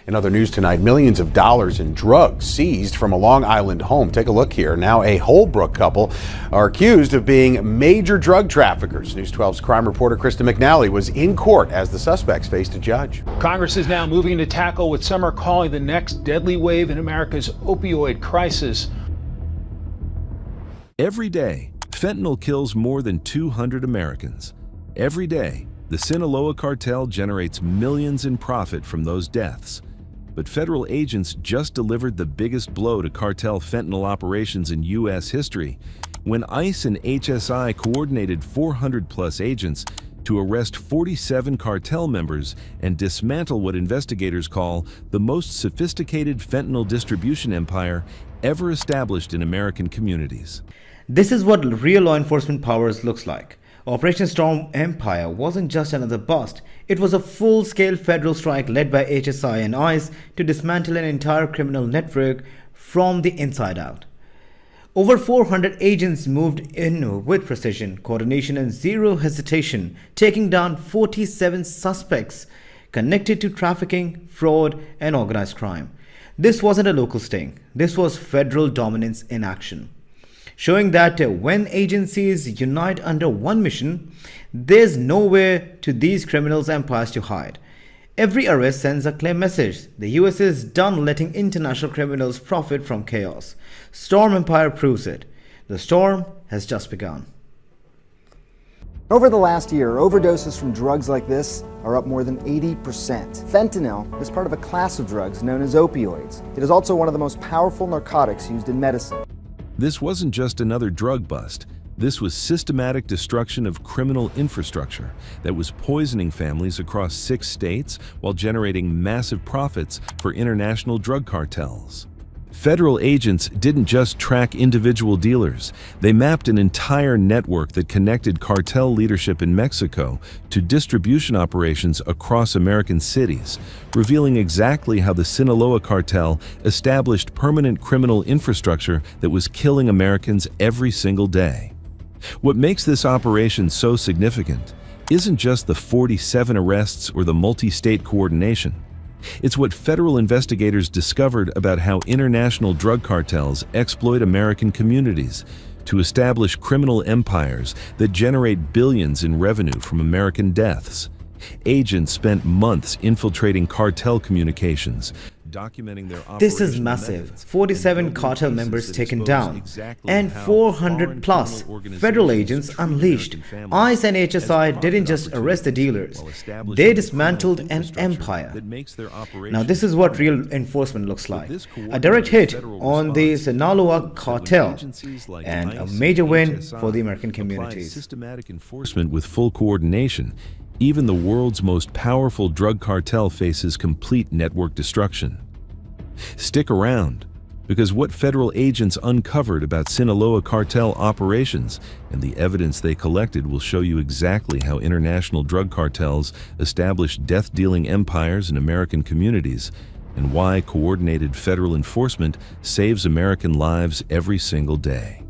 In other news tonight, millions of dollars in drugs seized from a Long Island home. Take a look here. Now a Holbrook couple are accused of being major drug traffickers. News 12's crime reporter Krista McNally was in court as the suspects faced a judge. Congress is now moving to tackle what some are calling the next deadly wave in America's opioid crisis. Every day, fentanyl kills more than 200 Americans. Every day, the Sinaloa cartel generates millions in profit from those deaths. But federal agents just delivered the biggest blow to cartel fentanyl operations in U.S. history when ICE and HSI coordinated 400-plus agents to arrest 47 cartel members and dismantle what investigators call the most sophisticated fentanyl distribution empire ever established in American communities. This is what real law enforcement powers looks like. Operation Storm Empire wasn't just another bust. It was a full-scale federal strike led by HSI and ICE to dismantle an entire criminal network from the inside out. Over 400 agents moved in with precision, coordination, and zero hesitation, taking down 47 suspects connected to trafficking, fraud, and organized crime. This wasn't a local sting. This was federal dominance in action, showing that when agencies unite under one mission, there's nowhere to these criminals' empires to hide. Every arrest sends a clear message. The US is done letting international criminals profit from chaos. Storm Empire proves it. The storm has just begun. Over the last year, overdoses from drugs like this are up more than 80%. Fentanyl is part of a class of drugs known as opioids. It is also one of the most powerful narcotics used in medicine. This wasn't just another drug bust. This was systematic destruction of criminal infrastructure that was poisoning families across 6 states while generating massive profits for international drug cartels. Federal agents didn't just track individual dealers. They mapped an entire network that connected cartel leadership in Mexico to distribution operations across American cities, revealing exactly how the Sinaloa cartel established permanent criminal infrastructure that was killing Americans every single day. What makes this operation so significant isn't just the 47 arrests or the multi-state coordination. It's what federal investigators discovered about how international drug cartels exploit American communities to establish criminal empires that generate billions in revenue from American deaths. Agents spent months infiltrating cartel communications, documenting their operational This is massive. 47 cartel members taken down, and 400 plus federal agents unleashed. ICE and HSI didn't just arrest the dealers, they dismantled an empire. Now this is what real enforcement looks like. A direct hit on the Sinaloa cartel and a major win for the American communities. Systematic enforcement with full coordination. Even the world's most powerful drug cartel faces complete network destruction. Stick around, because what federal agents uncovered about Sinaloa cartel operations and the evidence they collected will show you exactly how international drug cartels establish death-dealing empires in American communities and why coordinated federal enforcement saves American lives every single day.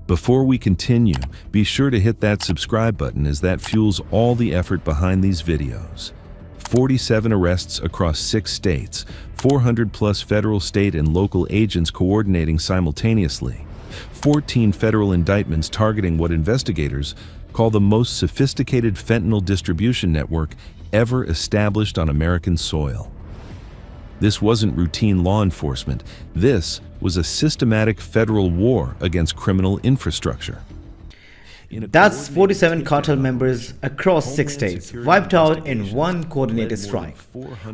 Before we continue, be sure to hit that subscribe button as that fuels all the effort behind these videos. 47 arrests across 6 states, 400 plus federal, state, and local agents coordinating simultaneously. 14 federal indictments targeting what investigators call the most sophisticated fentanyl distribution network ever established on American soil. This wasn't routine law enforcement. This was a systematic federal war against criminal infrastructure. That's 47 cartel members across 6 states, wiped out in one coordinated strike.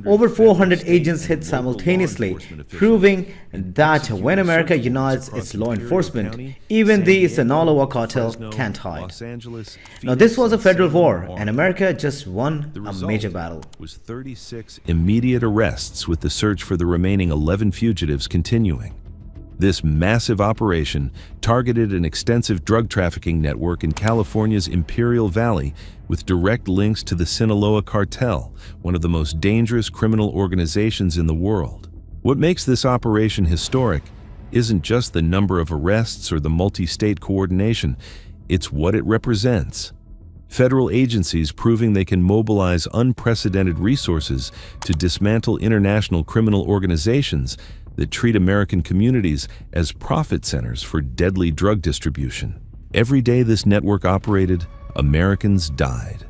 Over 400 agents hit simultaneously, proving that when America unites its law enforcement, even the Sinaloa cartel can't hide. Now this was a federal war, and America just won a major battle. Was 36 immediate arrests, with the search for the remaining 11 fugitives continuing. This massive operation targeted an extensive drug trafficking network in California's Imperial Valley with direct links to the Sinaloa cartel, one of the most dangerous criminal organizations in the world. What makes this operation historic isn't just the number of arrests or the multi-state coordination, it's what it represents. Federal agencies proving they can mobilize unprecedented resources to dismantle international criminal organizations that treat American communities as profit centers for deadly drug distribution. Every day this network operated, Americans died.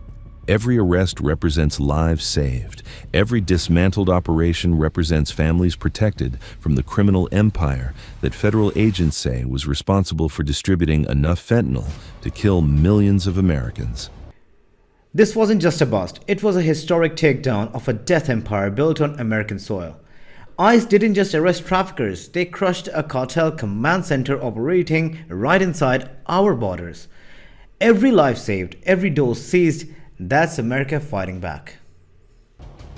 Every arrest represents lives saved. Every dismantled operation represents families protected from the criminal empire that federal agents say was responsible for distributing enough fentanyl to kill millions of Americans. This wasn't just a bust, it was a historic takedown of a death empire built on American soil. ICE didn't just arrest traffickers, they crushed a cartel command center operating right inside our borders. Every life saved, every dose seized, that's America fighting back.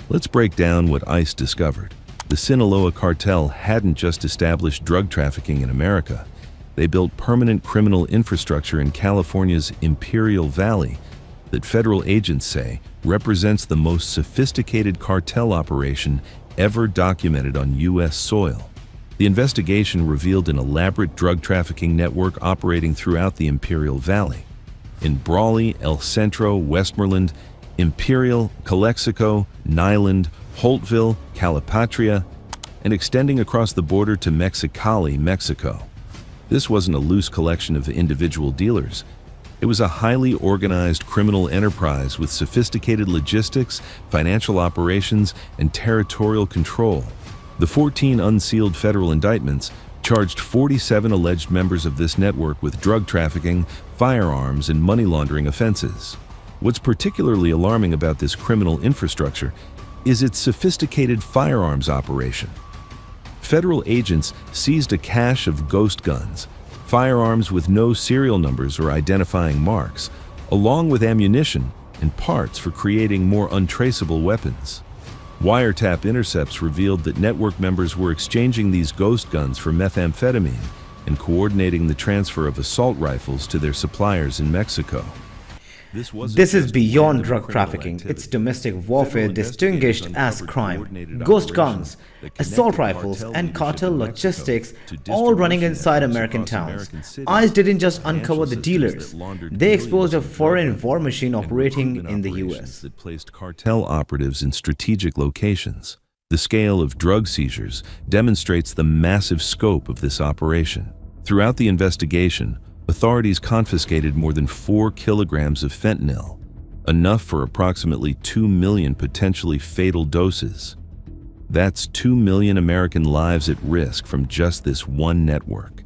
Let's break down what ICE discovered. The Sinaloa cartel hadn't just established drug trafficking in America. They built permanent criminal infrastructure in California's Imperial Valley that federal agents say represents the most sophisticated cartel operation ever documented on U.S. soil. The investigation revealed an elaborate drug trafficking network operating throughout the Imperial Valley. In Brawley, El Centro, Westmoreland, Imperial, Calexico, Nyland, Holtville, Calipatria, and extending across the border to Mexicali, Mexico. This wasn't a loose collection of individual dealers. It was a highly organized criminal enterprise with sophisticated logistics, financial operations, and territorial control. The 14 unsealed federal indictments charged 47 alleged members of this network with drug trafficking, firearms, and money laundering offenses. What's particularly alarming about this criminal infrastructure is its sophisticated firearms operation. Federal agents seized a cache of ghost guns, firearms with no serial numbers or identifying marks, along with ammunition and parts for creating more untraceable weapons. Wiretap intercepts revealed that network members were exchanging these ghost guns for methamphetamine and coordinating the transfer of assault rifles to their suppliers in Mexico. This is beyond drug trafficking. It's domestic warfare distinguished as crime. Ghost guns, assault rifles, and cartel logistics all running inside American towns. ICE didn't just uncover the dealers. They exposed a foreign war machine operating in the U.S. that placed cartel operatives in strategic locations. The scale of drug seizures demonstrates the massive scope of this operation. Throughout the investigation, authorities confiscated more than 4 kilograms of fentanyl, enough for approximately 2 million potentially fatal doses. That's 2 million American lives at risk from just this one network.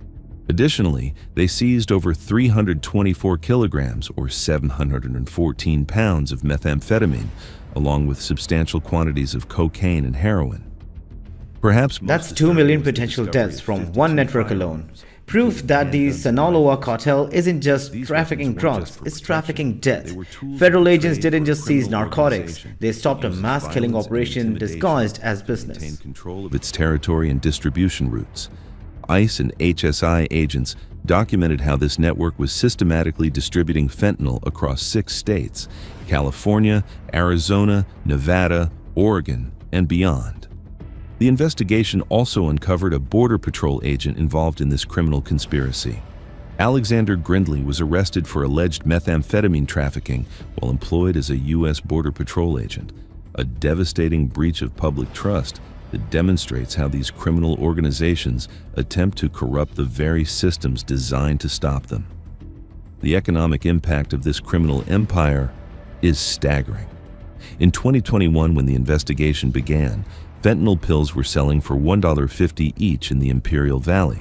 Additionally, they seized over 324 kilograms or 714 pounds of methamphetamine, along with substantial quantities of cocaine and heroin. Perhaps that's 2 million potential deaths from one network alone. Proof that the Sinaloa cartel isn't just trafficking drugs, it's trafficking death. Federal agents didn't just seize narcotics, they stopped a mass-killing operation disguised as business. Control of its territory and distribution routes. ICE and HSI agents documented how this network was systematically distributing fentanyl across 6 states: California, Arizona, Nevada, Oregon, and beyond. The investigation also uncovered a Border Patrol agent involved in this criminal conspiracy. Alexander Grindley was arrested for alleged methamphetamine trafficking while employed as a U.S. Border Patrol agent, a devastating breach of public trust that demonstrates how these criminal organizations attempt to corrupt the very systems designed to stop them. The economic impact of this criminal empire is staggering. In 2021, when the investigation began, fentanyl pills were selling for $1.50 each in the Imperial Valley.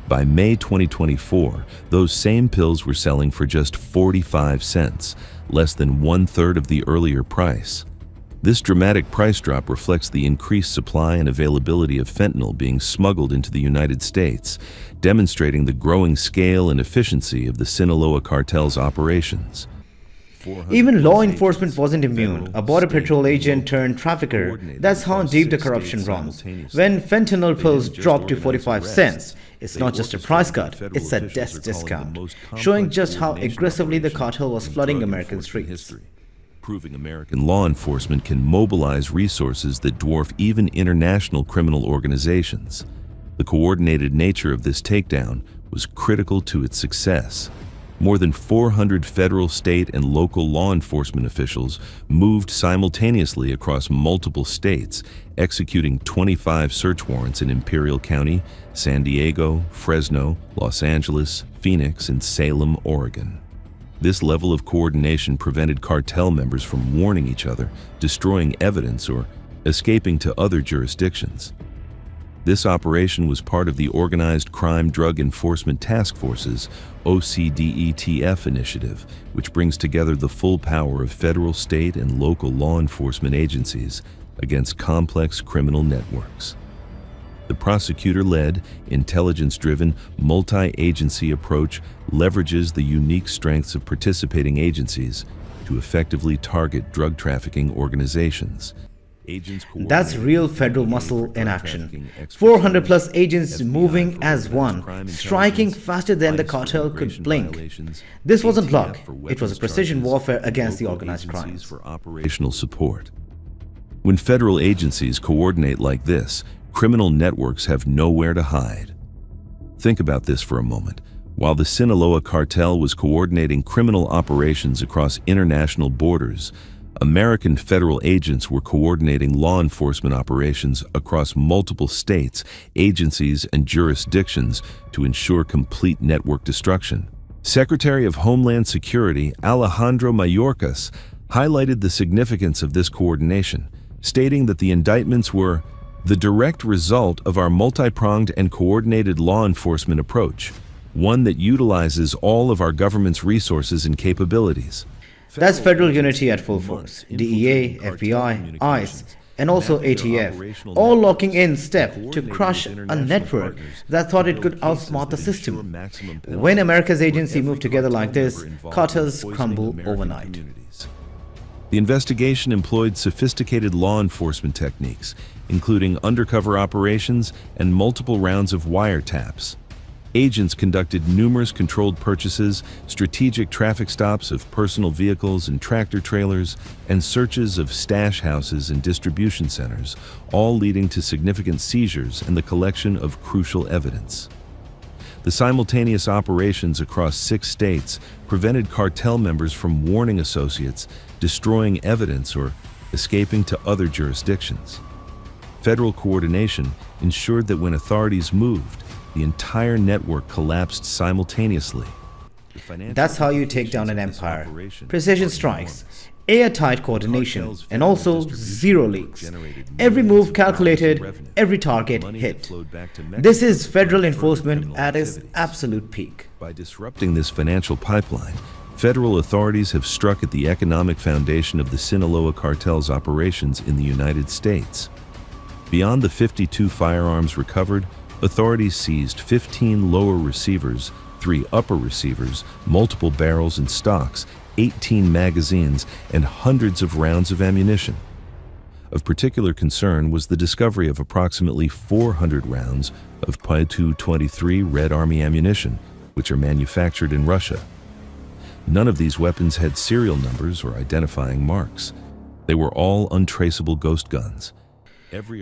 By May 2024, those same pills were selling for just 45 cents, less than 1/3 of the earlier price. This dramatic price drop reflects the increased supply and availability of fentanyl being smuggled into the United States, demonstrating the growing scale and efficiency of the Sinaloa cartel's operations. Even law enforcement wasn't immune. A Border Patrol agent turned trafficker. That's how deep the corruption runs. When fentanyl pills drop to 45 cents, it's not just a price cut, it's a death discount, showing just how aggressively the cartel was flooding American streets. Proving American law enforcement can mobilize resources that dwarf even international criminal organizations. The coordinated nature of this takedown was critical to its success. More than 400 federal, state, and local law enforcement officials moved simultaneously across multiple states, executing 25 search warrants in Imperial County, San Diego, Fresno, Los Angeles, Phoenix, and Salem, Oregon. This level of coordination prevented cartel members from warning each other, destroying evidence, or escaping to other jurisdictions. This operation was part of the Organized Crime Drug Enforcement Task Force's OCDETF initiative, which brings together the full power of federal, state, and local law enforcement agencies against complex criminal networks. The prosecutor-led, intelligence-driven, multi-agency approach leverages the unique strengths of participating agencies to effectively target drug trafficking organizations. That's real federal muscle in action. 400 plus agents moving as one, striking faster than the cartel could blink. This wasn't luck, it was a precision warfare against the organized crimes. For operational support. When federal agencies coordinate like this, criminal networks have nowhere to hide. Think about this for a moment. While the Sinaloa cartel was coordinating criminal operations across international borders, American federal agents were coordinating law enforcement operations across multiple states, agencies, and jurisdictions to ensure complete network destruction. Secretary of Homeland Security Alejandro Mayorkas highlighted the significance of this coordination, stating that the indictments were the direct result of our multi-pronged and coordinated law enforcement approach, one that utilizes all of our government's resources and capabilities. That's federal unity at full force. DEA, FBI, ICE, and also ATF, all locking in step to crush a network that thought it could outsmart the system. When America's agency move together like this, cartels crumble overnight. The investigation employed sophisticated law enforcement techniques, including undercover operations and multiple rounds of wiretaps. Agents conducted numerous controlled purchases, strategic traffic stops of personal vehicles and tractor trailers, and searches of stash houses and distribution centers, all leading to significant seizures and the collection of crucial evidence. The simultaneous operations across 6 states prevented cartel members from warning associates, destroying evidence, or escaping to other jurisdictions. Federal coordination ensured that when authorities moved, the entire network collapsed simultaneously. That's how you take down an empire. Precision strikes, airtight coordination, and also zero leaks. Every move calculated, every target hit. This is federal enforcement at its absolute peak. By disrupting this financial pipeline, federal authorities have struck at the economic foundation of the Sinaloa cartel's operations in the United States. Beyond the 52 firearms recovered, authorities seized 15 lower receivers, 3 upper receivers, multiple barrels and stocks, 18 magazines, and hundreds of rounds of ammunition. Of particular concern was the discovery of approximately 400 rounds of .223 Red Army ammunition, which are manufactured in Russia. None of these weapons had serial numbers or identifying marks. They were all untraceable ghost guns.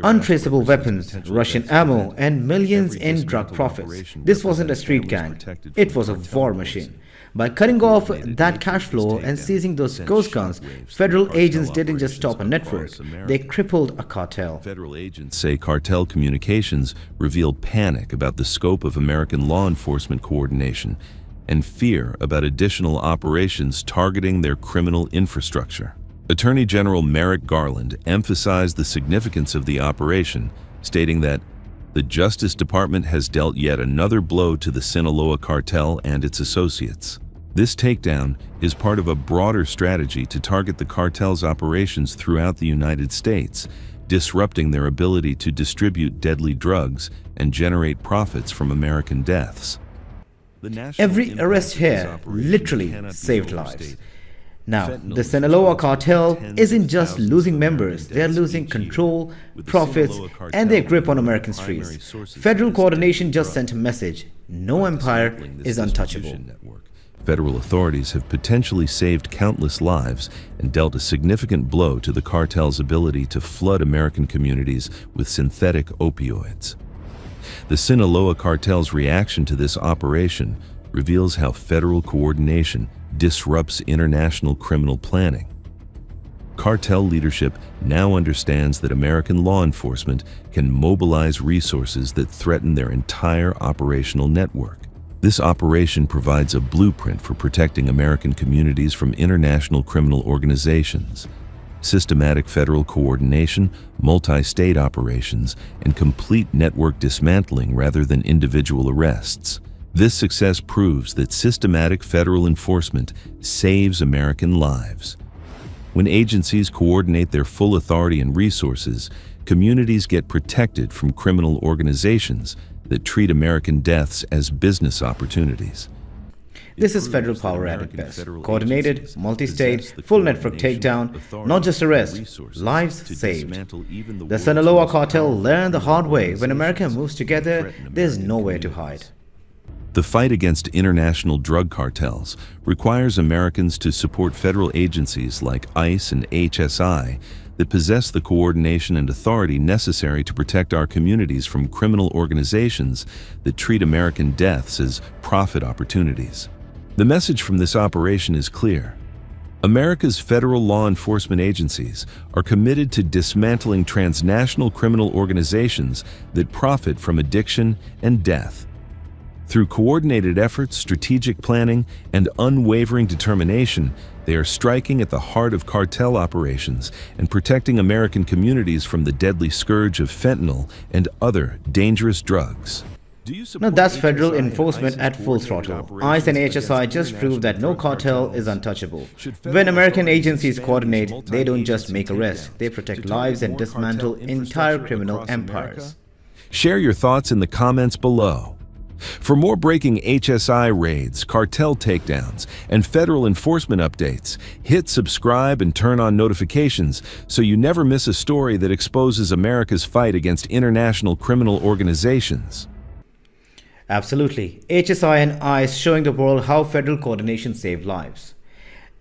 Untraceable weapons, Russian ammo, and millions in drug profits. This wasn't a street gang, it was a war machine. By cutting off that cash flow and seizing those ghost guns, federal agents didn't just stop a network, they crippled a cartel. Federal agents say cartel communications revealed panic about the scope of American law enforcement coordination and fear about additional operations targeting their criminal infrastructure. Attorney General Merrick Garland emphasized the significance of the operation, stating that the Justice Department has dealt yet another blow to the Sinaloa cartel and its associates. This takedown is part of a broader strategy to target the cartel's operations throughout the United States, disrupting their ability to distribute deadly drugs and generate profits from American deaths. Every arrest here literally saved lives. Now, the Sinaloa cartel isn't just losing members, they are losing control, profits, and their grip on American streets. Federal coordination just sent a message: no empire is untouchable. Federal authorities have potentially saved countless lives and dealt a significant blow to the cartel's ability to flood American communities with synthetic opioids. The Sinaloa cartel's reaction to this operation reveals how federal coordination disrupts international criminal planning. Cartel leadership now understands that American law enforcement can mobilize resources that threaten their entire operational network. This operation provides a blueprint for protecting American communities from international criminal organizations. Systematic federal coordination, multi-state operations, and complete network dismantling rather than individual arrests. This success proves that systematic federal enforcement saves American lives. When agencies coordinate their full authority and resources, communities get protected from criminal organizations that treat American deaths as business opportunities. This is federal power at its best. Coordinated, multi-state, full network takedown, not just arrest, lives saved. The Sinaloa cartel learned the hard way: when America moves together, there's nowhere to hide. The fight against international drug cartels requires Americans to support federal agencies like ICE and HSI that possess the coordination and authority necessary to protect our communities from criminal organizations that treat American deaths as profit opportunities. The message from this operation is clear. America's federal law enforcement agencies are committed to dismantling transnational criminal organizations that profit from addiction and death. Through coordinated efforts, strategic planning, and unwavering determination, they are striking at the heart of cartel operations and protecting American communities from the deadly scourge of fentanyl and other dangerous drugs. Now that's federal enforcement at full throttle. ICE and HSI just proved that no cartel is untouchable. When American agencies coordinate, they don't just make arrests, they protect lives and dismantle entire criminal empires. Share your thoughts in the comments below. For more breaking HSI raids, cartel takedowns, and federal enforcement updates, hit subscribe and turn on notifications so you never miss a story that exposes America's fight against international criminal organizations. Absolutely. HSI and ICE showing the world how federal coordination saved lives.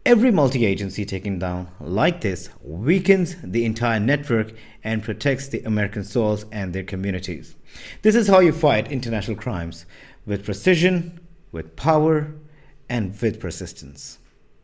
Every multi-agency taken down like this weakens the entire network and protects the American souls and their communities. This is how you fight international crimes: with precision, with power, and with persistence.